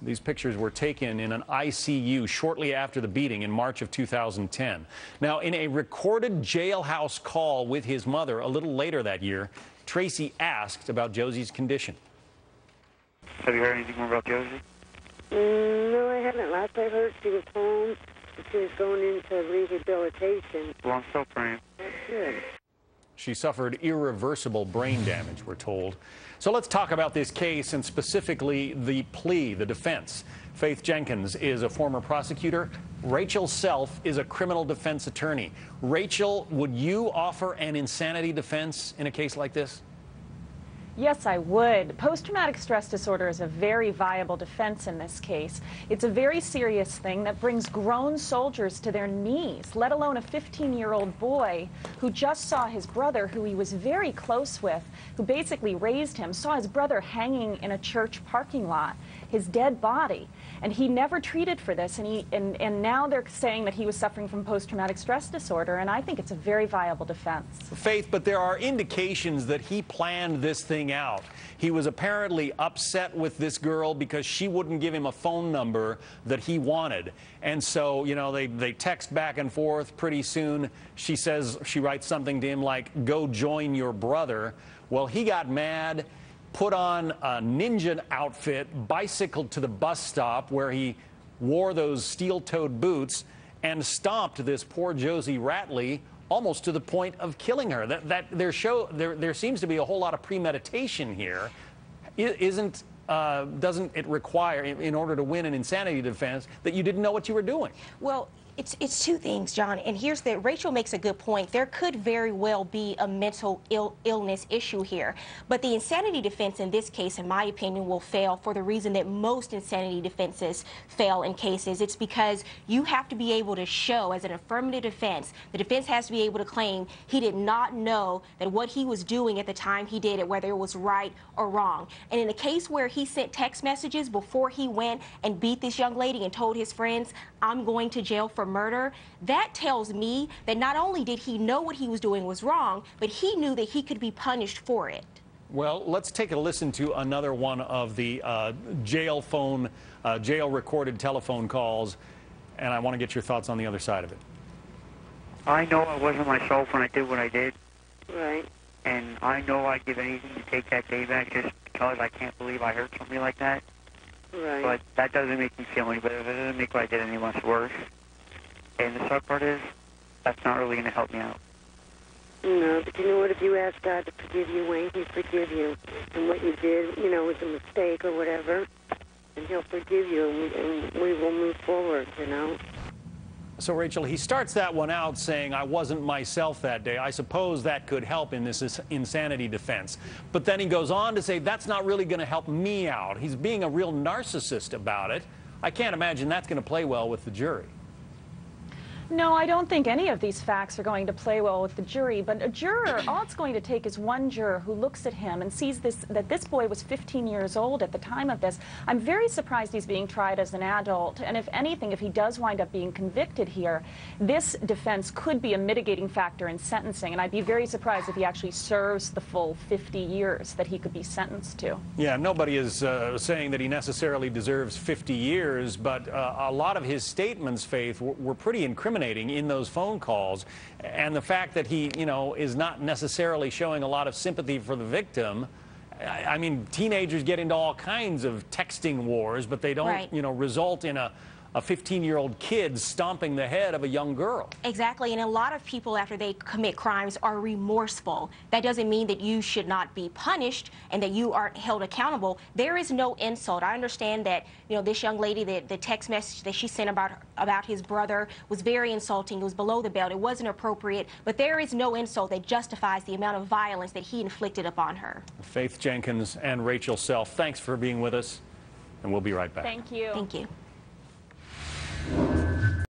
These pictures were taken in an ICU shortly after the beating in March of 2010. Now, in a recorded jailhouse call with his mother a little later that year, Tracy asked about Josie's condition. Have you heard anything more about Josie? No, I haven't. Last I heard, she was home. She was going into rehabilitation. Well, I'm still praying. That's good. She suffered irreversible brain damage, we're told. So let's talk about this case and specifically the plea, the defense. Faith Jenkins is a former prosecutor. Rachel Self is a criminal defense attorney. Rachel, would you offer an insanity defense in a case like this? Yes, I would. Post-traumatic stress disorder is a very viable defense in this case. It's a very serious thing that brings grown soldiers to their knees, let alone a 15-year-old boy who just saw his brother, who he was very close with, who basically raised him, saw his brother hanging in a church parking lot, his dead body. And he never treated for this, and now they're saying that he was suffering from post-traumatic stress disorder, and I think it's a very viable defense. Faith, but there are indications that he planned this thing out. He was apparently upset with this girl because she wouldn't give him a phone number that he wanted. And so, you know, they text back and forth. Pretty soon she writes something to him like, "Go join your brother." Well, he got mad, put on a ninja outfit, bicycled to the bus stop where he wore those steel-toed boots and stomped this poor Josie Ratley almost to the point of killing her. There seems to be a whole lot of premeditation here. Doesn't it require, in order to win an insanity defense, that you didn't know what you were doing? Well, it's two things, John, and here's the Rachel makes a good point. There could very well be a mental illness issue here, but the insanity defense in this case, in my opinion, will fail for the reason that most insanity defenses fail in cases. It's because you have to be able to show, as an affirmative defense, the defense has to be able to claim he did not know that what he was doing at the time he did it, whether it was right or wrong. And in a case where he sent text messages before he went and beat this young lady and told his friends, "I'm going to jail for murder," that tells me that not only did he know what he was doing was wrong, but he knew that he could be punished for it. Well, let's take a listen to another one of the jail recorded telephone calls, and I want to get your thoughts on the other side of it. I know I wasn't myself when I did what I did. Right. And I know I'd give anything to take that day back just because I can't believe I hurt somebody like that. Right. But that doesn't make me feel any better. That doesn't make what I did any less worse. And the sad part is, that's not really going to help me out. No, but you know what? If you ask God to forgive you, Wayne, He'll forgive you. And what you did, you know, was a mistake or whatever, and He'll forgive you, and we will move forward, you know. So, Rachel, he starts that one out saying, "I wasn't myself that day." I suppose that could help in this insanity defense. But then he goes on to say, "That's not really going to help me out." He's being a real narcissist about it. I can't imagine that's going to play well with the jury. No, I don't think any of these facts are going to play well with the jury, but a juror, all it's going to take is one juror who looks at him and sees that this boy was 15 years old at the time of this. I'm very surprised he's being tried as an adult, and if anything, if he does wind up being convicted here, this defense could be a mitigating factor in sentencing, and I'd be very surprised if he actually serves the full 50 years that he could be sentenced to. Yeah, nobody is saying that he necessarily deserves 50 years, but a lot of his statements, Faith, were pretty incriminating in those phone calls, and the fact that he, you know, is not necessarily showing a lot of sympathy for the victim. I mean, teenagers get into all kinds of texting wars, but they don't, Right. you know, result in a 15-year-old kid stomping the head of a young girl. Exactly, and a lot of people, after they commit crimes, are remorseful. That doesn't mean that you should not be punished and that you aren't held accountable. There is no insult. I understand that, you know, this young lady, the text message that she sent about his brother was very insulting. It was below the belt. It wasn't appropriate, but there is no insult that justifies the amount of violence that he inflicted upon her. Faith Jenkins and Rachel Self, thanks for being with us, and we'll be right back. Thank you. Thank you.